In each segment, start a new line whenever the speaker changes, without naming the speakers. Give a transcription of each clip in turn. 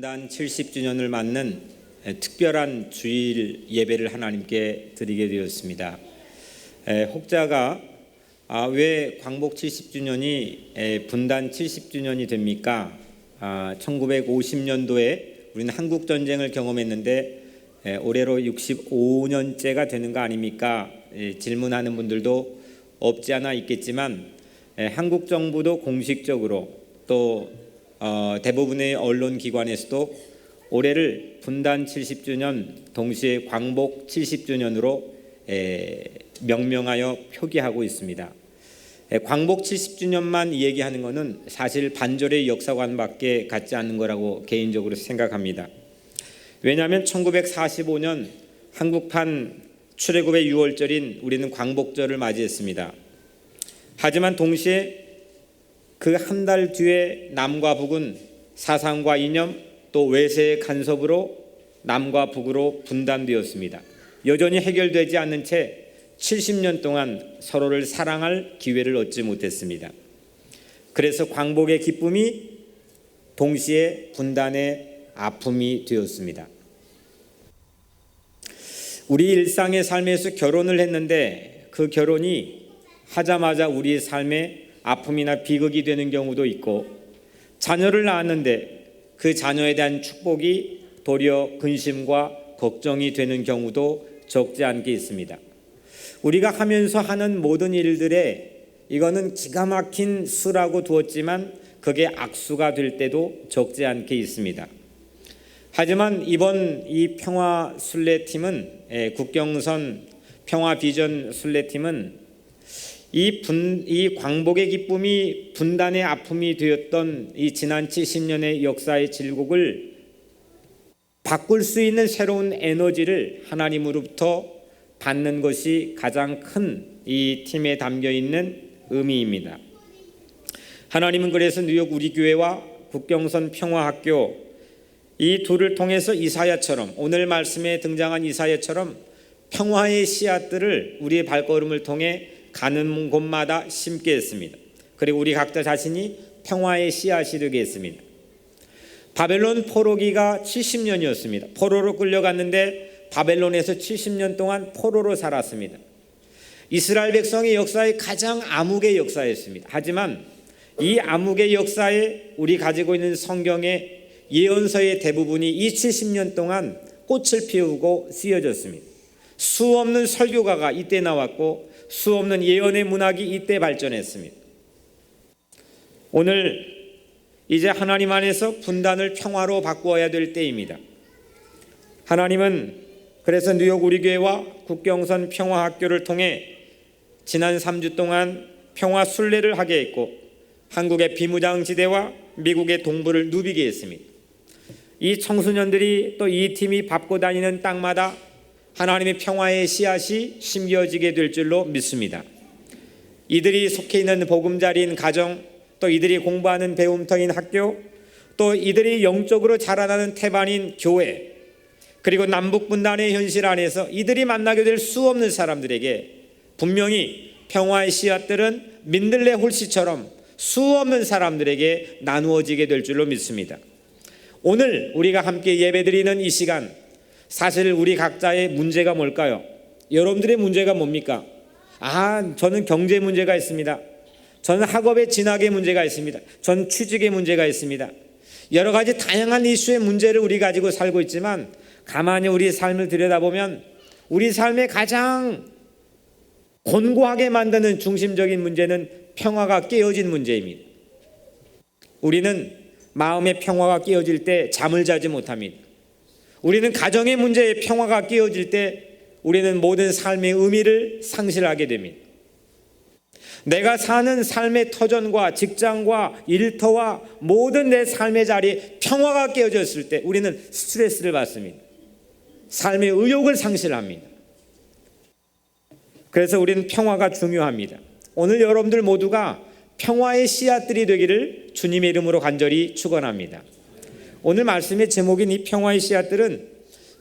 분단 70주년을 맞는 특별한 주일 예배를 하나님께 드리게 되었습니다. 혹자가 왜 광복 70주년이 분단 70주년이 됩니까? 1950년도에 우리는 한국전쟁을 경험했는데 올해로 65년째가 되는 거 아닙니까? 질문하는 분들도 없지 않아 있겠지만 한국 정부도 공식적으로 또 대부분의 언론기관에서도 올해를 분단 70주년 동시에 광복 70주년으로 명명하여 표기하고 있습니다. 광복 70주년만 얘기하는 것은 사실 반절의 역사관밖에 같지 않는 거라고 개인적으로 생각합니다. 왜냐하면 1945년 한국판 출애굽의 6월절인 우리는 광복절을 맞이했습니다. 하지만 동시에 그 한 달 뒤에 남과 북은 사상과 이념 또 외세의 간섭으로 남과 북으로 분단되었습니다. 여전히 해결되지 않는 채 70년 동안 서로를 사랑할 기회를 얻지 못했습니다. 그래서 광복의 기쁨이 동시에 분단의 아픔이 되었습니다. 우리 일상의 삶에서 결혼을 했는데 그 결혼이 하자마자 우리의 삶에 아픔이나 비극이 되는 경우도 있고, 자녀를 낳았는데 그 자녀에 대한 축복이 도리어 근심과 걱정이 되는 경우도 적지 않게 있습니다. 우리가 하면서 하는 모든 일들에 이거는 기가 막힌 수라고 두었지만 그게 악수가 될 때도 적지 않게 있습니다. 하지만 이번 이 평화순례팀은 국경선 평화비전 순례팀은 이 광복의 기쁨이 분단의 아픔이 되었던 이 지난 70년의 역사의 질곡을 바꿀 수 있는 새로운 에너지를 하나님으로부터 받는 것이 가장 큰 이 팀에 담겨 있는 의미입니다. 하나님은 그래서 뉴욕 우리 교회와 국경선 평화학교 이 둘을 통해서 이사야처럼, 오늘 말씀에 등장한 이사야처럼 평화의 씨앗들을 우리의 발걸음을 통해 가는 곳마다 심게 했습니다. 그리고 우리 각자 자신이 평화의 씨앗이 되게 했습니다. 바벨론 포로기가 70년이었습니다. 포로로 끌려갔는데 바벨론에서 70년 동안 포로로 살았습니다. 이스라엘 백성의 역사의 가장 암흑의 역사였습니다. 하지만 이 암흑의 역사에 우리 가지고 있는 성경의 예언서의 대부분이 이 70년 동안 꽃을 피우고 쓰여졌습니다. 수없는 설교가가 이때 나왔고 수없는 예언의 문학이 이때 발전했습니다. 오늘 이제 하나님 안에서 분단을 평화로 바꾸어야 될 때입니다. 하나님은 그래서 뉴욕 우리 교회와 국경선 평화학교를 통해 지난 3주 동안 평화 순례를 하게 했고 한국의 비무장지대와 미국의 동부를 누비게 했습니다. 이 청소년들이 또 이 팀이 밟고 다니는 땅마다 하나님의 평화의 씨앗이 심겨지게 될 줄로 믿습니다. 이들이 속해 있는 보금자리인 가정, 또 이들이 공부하는 배움터인 학교, 또 이들이 영적으로 자라나는 태반인 교회, 그리고 남북 분단의 현실 안에서 이들이 만나게 될 수없는 사람들에게 분명히 평화의 씨앗들은 민들레 홀씨처럼 수없는 사람들에게 나누어지게 될 줄로 믿습니다. 오늘 우리가 함께 예배드리는 이 시간, 사실 우리 각자의 문제가 뭘까요? 여러분들의 문제가 뭡니까? 저는 경제 문제가 있습니다. 저는 학업의 진학의 문제가 있습니다. 전 취직의 문제가 있습니다. 여러 가지 다양한 이슈의 문제를 우리 가지고 살고 있지만 가만히 우리 삶을 들여다보면 우리 삶의 가장 곤고하게 만드는 중심적인 문제는 평화가 깨어진 문제입니다. 우리는 마음의 평화가 깨어질 때 잠을 자지 못합니다. 우리는 가정의 문제에 평화가 깨어질 때 우리는 모든 삶의 의미를 상실하게 됩니다. 내가 사는 삶의 터전과 직장과 일터와 모든 내 삶의 자리에 평화가 깨어졌을 때 우리는 스트레스를 받습니다. 삶의 의욕을 상실합니다. 그래서 우리는 평화가 중요합니다. 오늘 여러분들 모두가 평화의 씨앗들이 되기를 주님의 이름으로 간절히 축원합니다. 오늘 말씀의 제목인 이 평화의 씨앗들은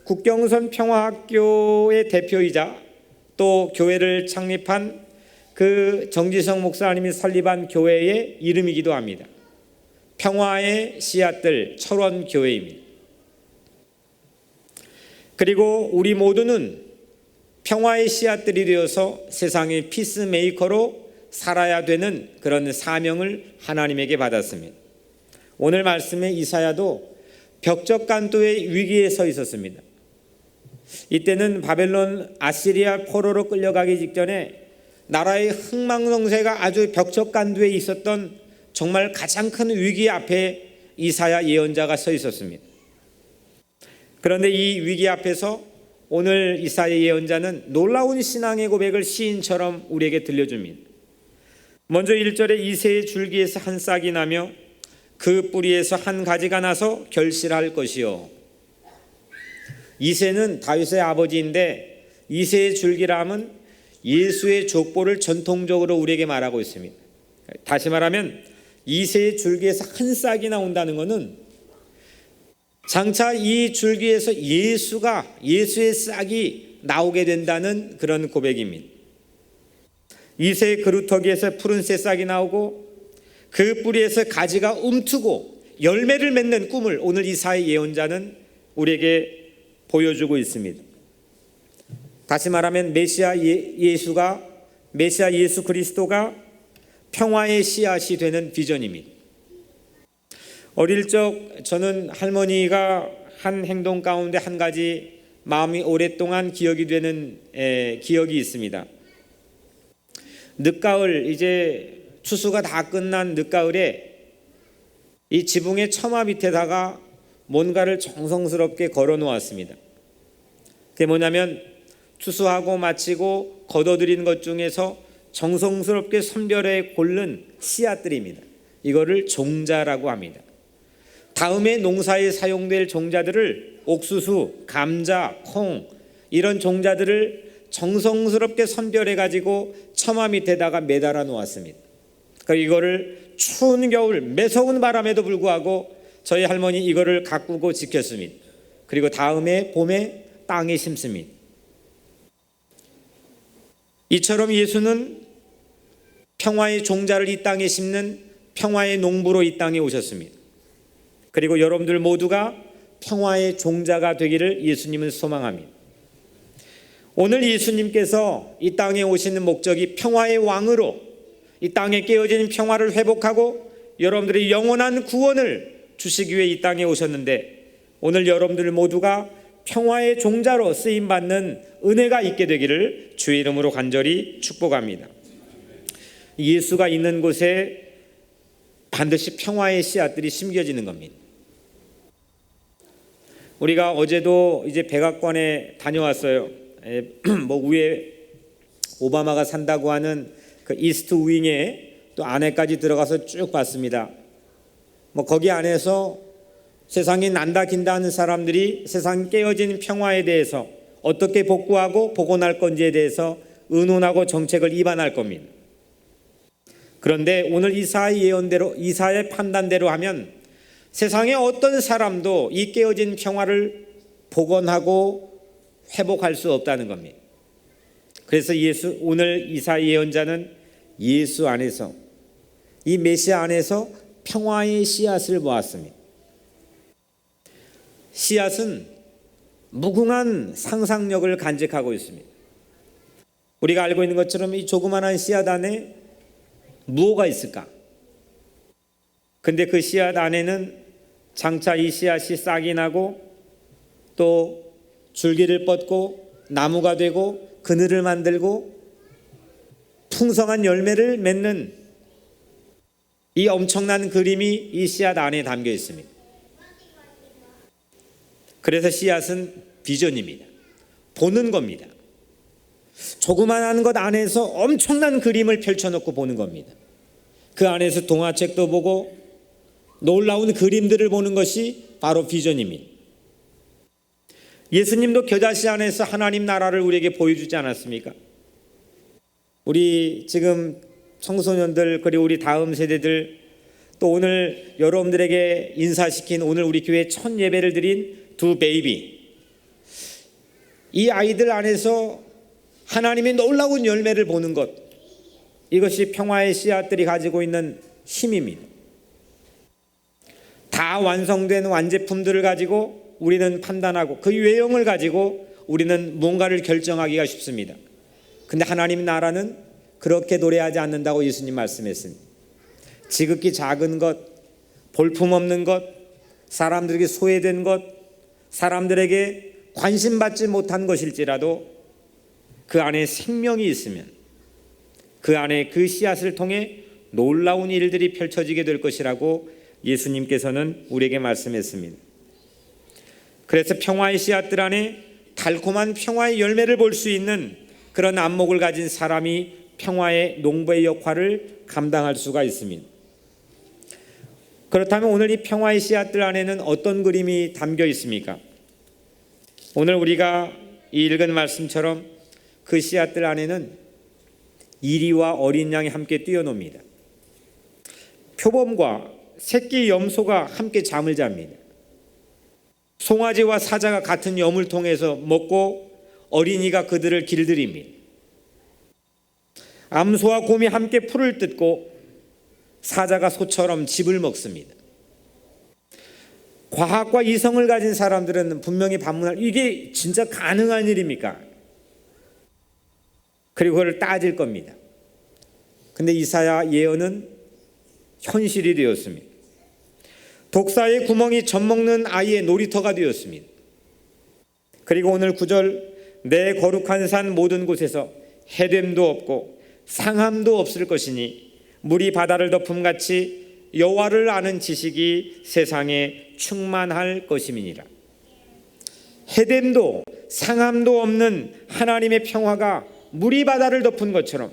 국경선 평화학교의 대표이자 또 교회를 창립한 그 정지성 목사님이 설립한 교회의 이름이기도 합니다. 평화의 씨앗들 철원교회입니다. 그리고 우리 모두는 평화의 씨앗들이 되어서 세상의 피스메이커로 살아야 되는 그런 사명을 하나님에게 받았습니다. 오늘 말씀의 이사야도 벽적간도의 위기에 서 있었습니다. 이때는 바벨론 아시리아 포로로 끌려가기 직전에 나라의 흥망성쇠가 아주 벽적간도에 있었던 정말 가장 큰 위기 앞에 이사야 예언자가 서 있었습니다. 그런데 이 위기 앞에서 오늘 이사야 예언자는 놀라운 신앙의 고백을 시인처럼 우리에게 들려줍니다. 먼저 1절에 이새의 줄기에서 한 싹이 나며 그 뿌리에서 한 가지가 나서 결실할 것이요. 이새는 다윗의 아버지인데 이새의 줄기라 함은 예수의 족보를 전통적으로 우리에게 말하고 있습니다. 다시 말하면 이새의 줄기에서 한 싹이 나온다는 것은 장차 이 줄기에서 예수의 싹이 나오게 된다는 그런 고백입니다. 이새의 그루터기에서 푸른 새싹이 나오고 그 뿌리에서 가지가 움트고 열매를 맺는 꿈을 오늘 이사야 예언자는 우리에게 보여주고 있습니다. 다시 말하면 메시아 예수 그리스도가 평화의 씨앗이 되는 비전입니다. 어릴 적 저는 할머니가 한 행동 가운데 한 가지 마음이 오랫동안 기억이 되는 기억이 있습니다. 늦가을, 이제 추수가 다 끝난 늦가을에 이 지붕의 처마 밑에다가 뭔가를 정성스럽게 걸어 놓았습니다. 그게 뭐냐면 추수하고 마치고 걷어들인 것 중에서 정성스럽게 선별해 고른 씨앗들입니다. 이거를 종자라고 합니다. 다음에 농사에 사용될 종자들을 옥수수, 감자, 콩 이런 종자들을 정성스럽게 선별해 가지고 처마 밑에다가 매달아 놓았습니다. 그러니까 이거를 추운 겨울 매서운 바람에도 불구하고 저희 할머니 이거를 가꾸고 지켰습니다. 그리고 다음에 봄에 땅에 심습니다. 이처럼 예수는 평화의 종자를 이 땅에 심는 평화의 농부로 이 땅에 오셨습니다. 그리고 여러분들 모두가 평화의 종자가 되기를 예수님은 소망합니다. 오늘 예수님께서 이 땅에 오시는 목적이 평화의 왕으로 이 땅에 깨어진 평화를 회복하고 여러분들의 영원한 구원을 주시기 위해 이 땅에 오셨는데 오늘 여러분들 모두가 평화의 종자로 쓰임받는 은혜가 있게 되기를 주의 이름으로 간절히 축복합니다. 예수가 있는 곳에 반드시 평화의 씨앗들이 심겨지는 겁니다. 우리가 어제도 이제 백악관에 다녀왔어요. 뭐 위에 오바마가 산다고 하는 그 이스트 윙에 또 안에까지 들어가서 쭉 봤습니다. 뭐 거기 안에서 세상이 난다 긴다 하는 사람들이 세상 깨어진 평화에 대해서 어떻게 복구하고 복원할 건지에 대해서 의논하고 정책을 입안할 겁니다. 그런데 오늘 이사야의 예언대로, 이사야의 판단대로 하면 세상의 어떤 사람도 이 깨어진 평화를 복원하고 회복할 수 없다는 겁니다. 그래서 오늘 이사야 예언자는 예수 안에서, 이 메시아 안에서 평화의 씨앗을 모았습니다. 씨앗은 무궁한 상상력을 간직하고 있습니다. 우리가 알고 있는 것처럼 이 조그만한 씨앗 안에 무엇가 있을까? 근데 그 씨앗 안에는 장차 이 씨앗이 싹이 나고 또 줄기를 뻗고 나무가 되고 그늘을 만들고 풍성한 열매를 맺는 이 엄청난 그림이 이 씨앗 안에 담겨 있습니다. 그래서 씨앗은 비전입니다. 보는 겁니다. 조그만한 것 안에서 엄청난 그림을 펼쳐놓고 보는 겁니다. 그 안에서 동화책도 보고 놀라운 그림들을 보는 것이 바로 비전입니다. 예수님도 겨자씨 안에서 하나님 나라를 우리에게 보여주지 않았습니까? 우리 지금 청소년들 그리고 우리 다음 세대들 또 오늘 여러분들에게 인사시킨 오늘 우리 교회 첫 예배를 드린 두 베이비, 이 아이들 안에서 하나님의 놀라운 열매를 보는 것, 이것이 평화의 씨앗들이 가지고 있는 힘입니다. 다 완성된 완제품들을 가지고 우리는 판단하고 그 외형을 가지고 우리는 뭔가를 결정하기가 쉽습니다. 근데 하나님 나라는 그렇게 노래하지 않는다고 예수님 말씀했습니다. 지극히 작은 것, 볼품없는 것, 사람들에게 소외된 것, 사람들에게 관심받지 못한 것일지라도 그 안에 생명이 있으면 그 안에 그 씨앗을 통해 놀라운 일들이 펼쳐지게 될 것이라고 예수님께서는 우리에게 말씀했습니다. 그래서 평화의 씨앗들 안에 달콤한 평화의 열매를 볼 수 있는 그런 안목을 가진 사람이 평화의 농부의 역할을 감당할 수가 있습니다. 그렇다면 오늘 이 평화의 씨앗들 안에는 어떤 그림이 담겨 있습니까? 오늘 우리가 읽은 말씀처럼 그 씨앗들 안에는 이리와 어린 양이 함께 뛰어놉니다. 표범과 새끼 염소가 함께 잠을 잡니다. 송아지와 사자가 같은 염을 통해서 먹고 어린이가 그들을 길들입니다. 암소와 곰이 함께 풀을 뜯고 사자가 소처럼 짚을 먹습니다. 과학과 이성을 가진 사람들은 분명히 반문할, 이게 진짜 가능한 일입니까? 그리고 그걸 따질 겁니다. 근데 이사야 예언은 현실이 되었습니다. 독사의 구멍이 젖먹는 아이의 놀이터가 되었습니다. 그리고 오늘 9절, 내 거룩한 산 모든 곳에서 해됨도 없고 상함도 없을 것이니 물이 바다를 덮음같이 여호와를 아는 지식이 세상에 충만할 것임이니라. 해됨도 상함도 없는 하나님의 평화가 물이 바다를 덮은 것처럼,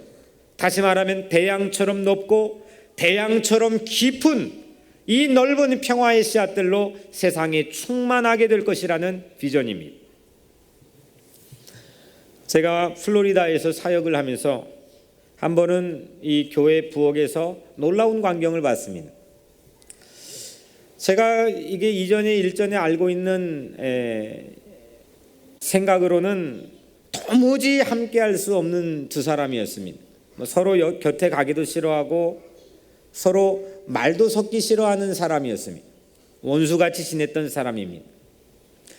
다시 말하면 대양처럼 높고 대양처럼 깊은 이 넓은 평화의 씨앗들로 세상에 충만하게 될 것이라는 비전입니다. 제가 플로리다에서 사역을 하면서 한 번은 이 교회 부엌에서 놀라운 광경을 봤습니다. 제가 이게 이전에 일전에 알고 있는 생각으로는 도무지 함께할 수 없는 두 사람이었습니다. 서로 곁에 가기도 싫어하고 서로 말도 섞기 싫어하는 사람이었습니다. 원수같이 지냈던 사람입니다.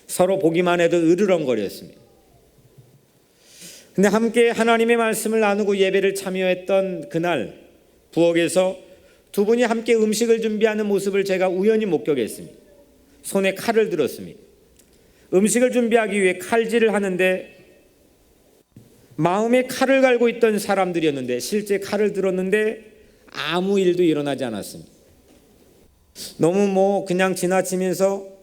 서로 보기만 해도 으르렁거렸습니다. 근데 함께 하나님의 말씀을 나누고 예배를 참여했던 그날 부엌에서 두 분이 함께 음식을 준비하는 모습을 제가 우연히 목격했습니다. 손에 칼을 들었습니다. 음식을 준비하기 위해 칼질을 하는데 마음에 칼을 갈고 있던 사람들이었는데 실제 칼을 들었는데 아무 일도 일어나지 않았습니다. 너무 그냥 지나치면서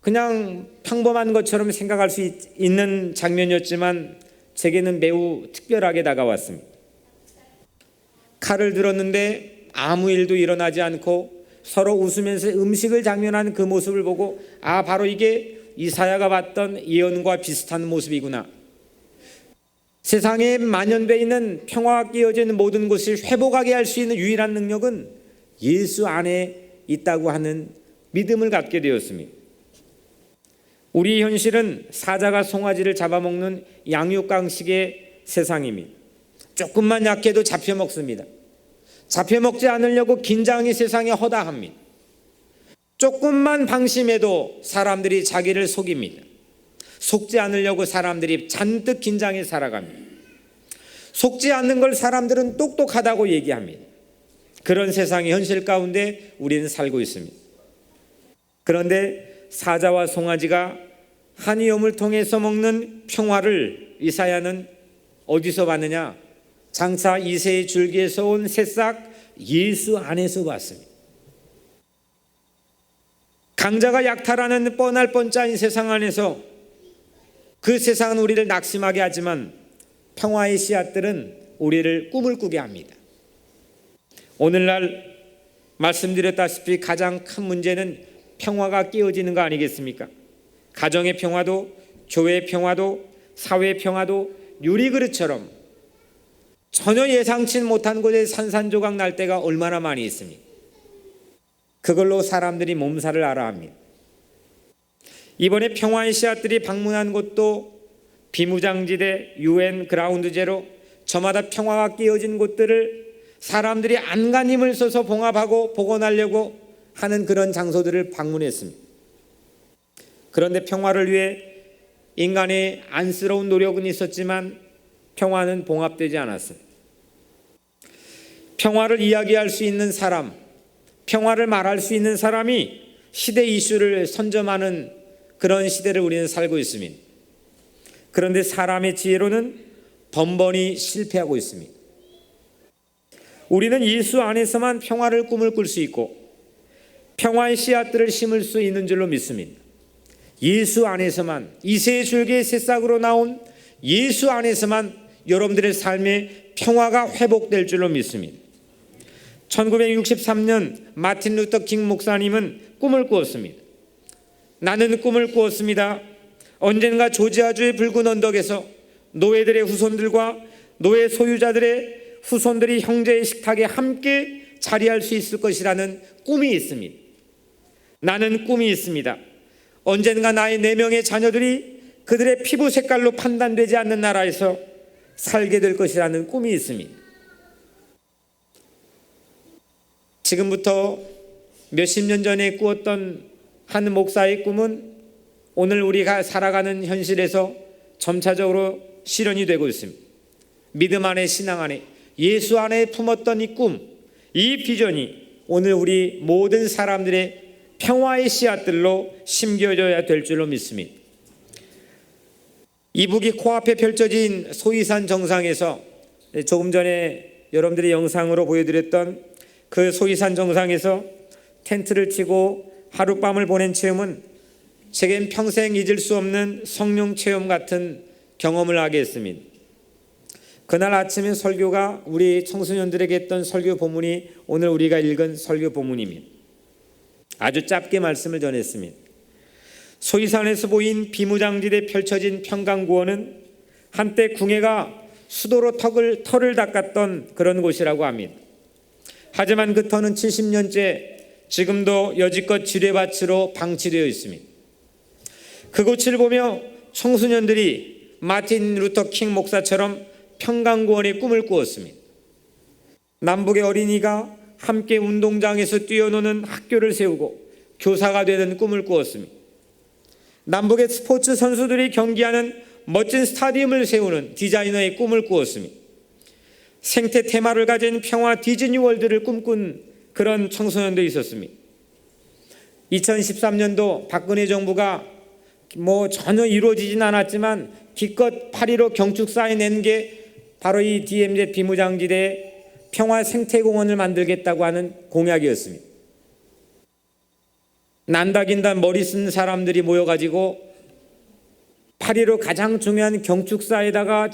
그냥 평범한 것처럼 생각할 수 있는 장면이었지만 제게는 매우 특별하게 다가왔습니다. 칼을 들었는데 아무 일도 일어나지 않고 서로 웃으면서 음식을 장면하는 그 모습을 보고 바로 이게 이사야가 봤던 예언과 비슷한 모습이구나. 세상에 만연되어 있는 평화가 끼어진 모든 것을 회복하게 할 수 있는 유일한 능력은 예수 안에 있다고 하는 믿음을 갖게 되었습니다. 우리 현실은 사자가 송아지를 잡아먹는 양육강식의 세상입니다. 조금만 약해도 잡혀먹습니다. 잡혀먹지 않으려고 긴장이 세상에 허다합니다. 조금만 방심해도 사람들이 자기를 속입니다. 속지 않으려고 사람들이 잔뜩 긴장해 살아갑니다. 속지 않는 걸 사람들은 똑똑하다고 얘기합니다. 그런 세상의 현실 가운데 우리는 살고 있습니다. 그런데 사자와 송아지가 한 염을 통해서 먹는 평화를 이사야는 어디서 봤느냐? 장차 이새의 줄기에서 온 새싹 예수 안에서 봤습니다. 강자가 약탈하는 뻔할 뻔짜인 세상 안에서 그 세상은 우리를 낙심하게 하지만 평화의 씨앗들은 우리를 꿈을 꾸게 합니다. 오늘날 말씀드렸다시피 가장 큰 문제는 평화가 깨어지는 거 아니겠습니까? 가정의 평화도, 교회의 평화도, 사회의 평화도 유리그릇처럼 전혀 예상치 못한 곳에 산산조각 날 때가 얼마나 많이 있습니까? 그걸로 사람들이 몸살을 앓아합니다. 이번에 평화의 씨앗들이 방문한 곳도 비무장지대, UN 그라운드 제로, 저마다 평화가 끼어진 곳들을 사람들이 안간힘을 써서 봉합하고 복원하려고 하는 그런 장소들을 방문했습니다. 그런데 평화를 위해 인간의 안쓰러운 노력은 있었지만 평화는 봉합되지 않았습니다. 평화를 이야기할 수 있는 사람, 평화를 말할 수 있는 사람이 시대 이슈를 선점하는 그런 시대를 우리는 살고 있습니다. 그런데 사람의 지혜로는 번번이 실패하고 있습니다. 우리는 예수 안에서만 평화를 꿈을 꿀 수 있고 평화의 씨앗들을 심을 수 있는 줄로 믿습니다. 예수 안에서만, 이새의 줄기의 새싹으로 나온 예수 안에서만 여러분들의 삶의 평화가 회복될 줄로 믿습니다. 1963년 마틴 루터 킹 목사님은 꿈을 꾸었습니다. 나는 꿈을 꾸었습니다. 언젠가 조지아주의 붉은 언덕에서 노예들의 후손들과 노예 소유자들의 후손들이 형제의 식탁에 함께 자리할 수 있을 것이라는 꿈이 있습니다. 나는 꿈이 있습니다. 언젠가 나의 4명의 자녀들이 그들의 피부 색깔로 판단되지 않는 나라에서 살게 될 것이라는 꿈이 있습니다. 지금부터 몇십 년 전에 꾸었던 한 목사의 꿈은 오늘 우리가 살아가는 현실에서 점차적으로 실현이 되고 있습니다. 믿음 안에, 신앙 안에, 예수 안에 품었던 이 꿈, 이 비전이 오늘 우리 모든 사람들의 평화의 씨앗들로 심겨져야 될 줄로 믿습니다. 이북이 코앞에 펼쳐진 소위산 정상에서 조금 전에 여러분들이 영상으로 보여드렸던 그 소위산 정상에서 텐트를 치고 하룻밤을 보낸 체험은 제겐 평생 잊을 수 없는 성령 체험 같은 경험을 하게 했습니다. 그날 아침에 설교가 우리 청소년들에게 했던 설교 본문이 오늘 우리가 읽은 설교 본문입니다. 아주 짧게 말씀을 전했습니다. 소위산에서 보인 비무장지대에 펼쳐진 평강구원은 한때 궁예가 수도로 털을 닦았던 그런 곳이라고 합니다. 하지만 그 터는 70년째 지금도 여지껏 지뢰밭으로 방치되어 있습니다. 그곳을 보며 청소년들이 마틴 루터 킹 목사처럼 평강구원의 꿈을 꾸었습니다. 남북의 어린이가 함께 운동장에서 뛰어노는 학교를 세우고 교사가 되는 꿈을 꾸었습니다. 남북의 스포츠 선수들이 경기하는 멋진 스타디움을 세우는 디자이너의 꿈을 꾸었습니다. 생태 테마를 가진 평화 디즈니월드를 꿈꾼 그런 청소년도 있었습니다. 2013년도 박근혜 정부가 전혀 이루어지진 않았지만 기껏 8.15 경축사에 낸 게 바로 이 DMZ 비무장지대에 평화 생태공원을 만들겠다고 하는 공약이었습니다. 난다긴다 머리 쓴 사람들이 모여가지고 8.15 가장 중요한 경축사에다가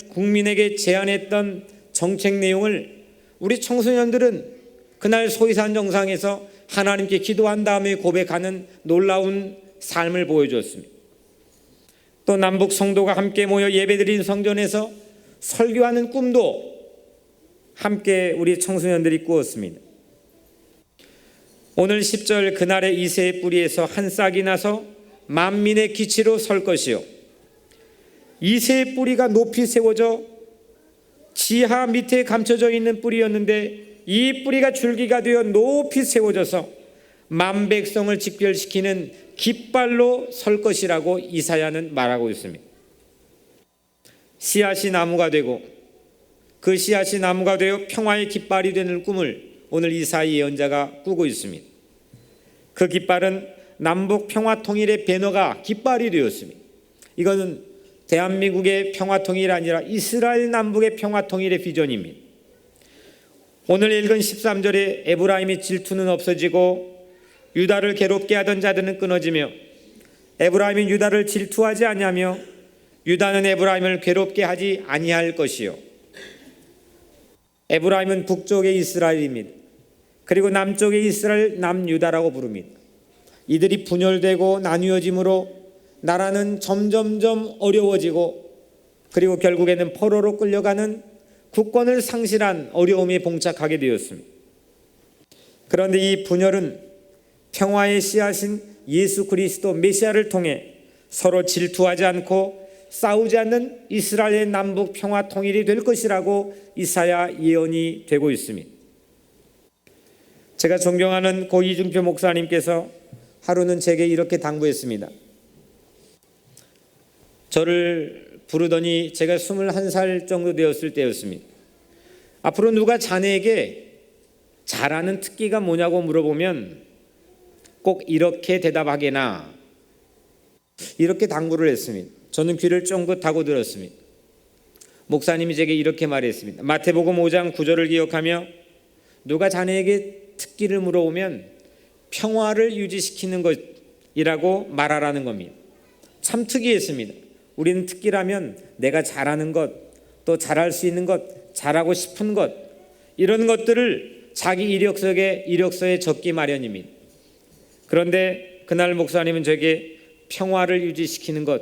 국민에게 제안했던 정책 내용을 우리 청소년들은 그날 소위산 정상에서 하나님께 기도한 다음에 고백하는 놀라운 삶을 보여줬습니다. 또 남북 성도가 함께 모여 예배드린 성전에서 설교하는 꿈도 함께 우리 청소년들이 꾸었습니다. 오늘 10절 그날의 이새의 뿌리에서 한 싹이 나서 만민의 기치로 설 것이요. 이새의 뿌리가 높이 세워져 지하 밑에 감춰져 있는 뿌리였는데 이 뿌리가 줄기가 되어 높이 세워져서 만 백성을 직별시키는 깃발로 설 것이라고 이사야는 말하고 있습니다. 씨앗이 나무가 되고 그 씨앗이 나무가 되어 평화의 깃발이 되는 꿈을 오늘 이사야 예언자가 꾸고 있습니다. 그 깃발은 남북 평화 통일의 배너가 깃발이 되었습니다. 이거는 대한민국의 평화 통일이 아니라 이스라엘 남북의 평화 통일의 비전입니다. 오늘 읽은 13절에 에브라임의 질투는 없어지고 유다를 괴롭게 하던 자들은 끊어지며 에브라임이 유다를 질투하지 아니하며 유다는 에브라임을 괴롭게 하지 아니할 것이요. 에브라임은 북쪽의 이스라엘입니다. 그리고 남쪽의 이스라엘 남유다라고 부릅니다. 이들이 분열되고 나뉘어짐으로 나라는 점점점 어려워지고 그리고 결국에는 포로로 끌려가는 국권을 상실한 어려움에 봉착하게 되었습니다. 그런데 이 분열은 평화의 씨앗인 예수 그리스도 메시아를 통해 서로 질투하지 않고 싸우지 않는 이스라엘의 남북 평화 통일이 될 것이라고 이사야 예언이 되고 있습니다. 제가 존경하는 고 이중표 목사님께서 하루는 제게 이렇게 당부했습니다. 저를 부르더니 제가 21살 정도 되었을 때였습니다. 앞으로 누가 자네에게 잘하는 특기가 뭐냐고 물어보면 꼭 이렇게 대답하게나, 이렇게 당부를 했습니다. 저는 귀를 쫑긋하고 들었습니다. 목사님이 제게 이렇게 말했습니다. 마태복음 5장 9절을 기억하며 누가 자네에게 특기를 물어보면 평화를 유지시키는 것이라고 말하라는 겁니다. 참 특이했습니다. 우리는 특기라면 내가 잘하는 것, 또 잘할 수 있는 것, 잘하고 싶은 것, 이런 것들을 자기 이력서에 적기 마련입니다. 그런데 그날 목사님은 저에게 평화를 유지시키는 것,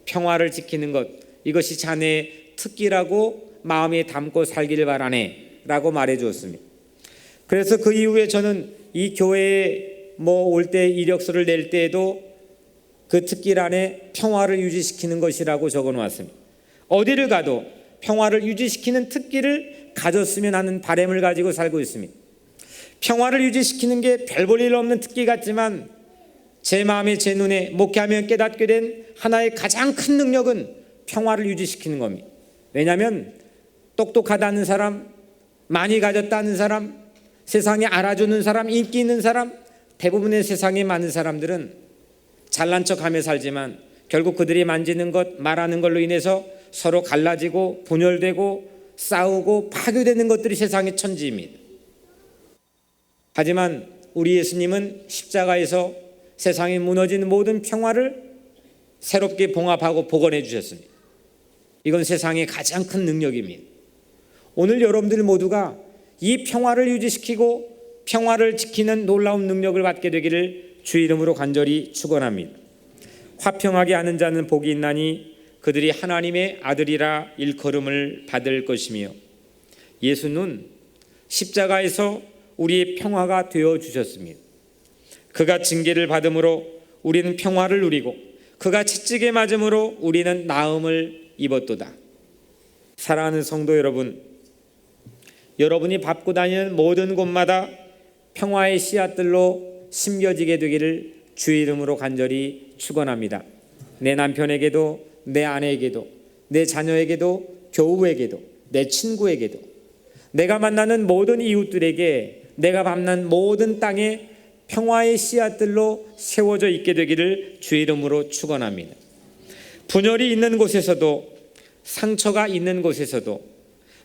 평화를 지키는 것, 이것이 자네의 특기라고 마음에 담고 살기를 바라네 라고 말해 주었습니다. 그래서 그 이후에 저는 이 교회에 올 때 이력서를 낼 때에도 그 특기란에 평화를 유지시키는 것이라고 적어 놓았습니다. 어디를 가도 평화를 유지시키는 특기를 가졌으면 하는 바람을 가지고 살고 있습니다. 평화를 유지시키는 게 별 볼 일 없는 특기 같지만 제 마음에, 제 눈에 목회하며 깨닫게 된 하나의 가장 큰 능력은 평화를 유지시키는 겁니다. 왜냐하면 똑똑하다는 사람, 많이 가졌다는 사람, 세상에 알아주는 사람, 인기 있는 사람, 대부분의 세상에 많은 사람들은 잘난 척하며 살지만 결국 그들이 만지는 것, 말하는 걸로 인해서 서로 갈라지고 분열되고 싸우고 파괴되는 것들이 세상의 천지입니다. 하지만 우리 예수님은 십자가에서 세상에 무너진 모든 평화를 새롭게 봉합하고 복원해 주셨습니다. 이건 세상의 가장 큰 능력입니다. 오늘 여러분들 모두가 이 평화를 유지시키고 평화를 지키는 놀라운 능력을 받게 되기를 주 이름으로 간절히 축원합니다. 화평하게 하는 자는 복이 있나니 그들이 하나님의 아들이라 일컬음을 받을 것이며, 예수는 십자가에서 우리의 평화가 되어 주셨습니다. 그가 징계를 받음으로 우리는 평화를 누리고 그가 채찍에 맞음으로 우리는 나음을 입었도다. 사랑하는 성도 여러분, 여러분이 밟고 다니는 모든 곳마다 평화의 씨앗들로 심겨지게 되기를 주의 이름으로 간절히 축원합니다. 내 남편에게도, 내 아내에게도, 내 자녀에게도, 교우에게도, 내 친구에게도, 내가 만나는 모든 이웃들에게, 내가 밟는 모든 땅에 평화의 씨앗들로 세워져 있게 되기를 주의 이름으로 축원합니다. 분열이 있는 곳에서도, 상처가 있는 곳에서도,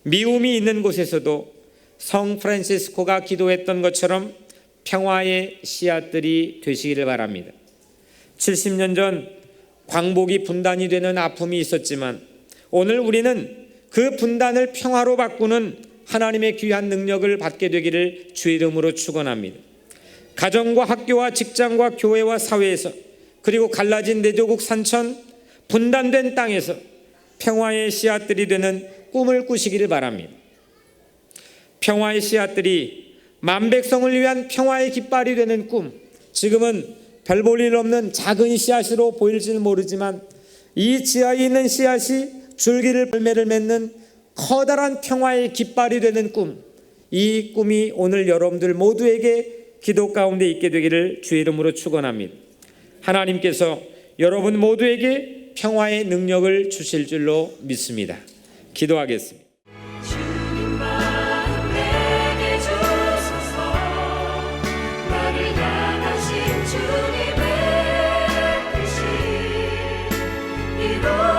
미움이 있는 곳에서도 성 프란시스코가 기도했던 것처럼 평화의 씨앗들이 되시기를 바랍니다. 70년 전 광복이 분단이 되는 아픔이 있었지만 오늘 우리는 그 분단을 평화로 바꾸는 하나님의 귀한 능력을 받게 되기를 주의 이름으로 축원합니다. 가정과 학교와 직장과 교회와 사회에서, 그리고 갈라진 내조국 산천, 분단된 땅에서 평화의 씨앗들이 되는 꿈을 꾸시기를 바랍니다. 평화의 씨앗들이 만백성을 위한 평화의 깃발이 되는 꿈, 지금은 별 볼 일 없는 작은 씨앗으로 보일지는 모르지만 이 지하에 있는 씨앗이 줄기를 열매를 맺는 커다란 평화의 깃발이 되는 꿈, 이 꿈이 오늘 여러분들 모두에게 기도 가운데 있게 되기를 주의 이름으로 축원합니다. 하나님께서 여러분 모두에게 평화의 능력을 주실 줄로 믿습니다. 기도하겠습니다.
주님만 내게 주소서. 나를 향하신 주님의 뜻이 이루어지게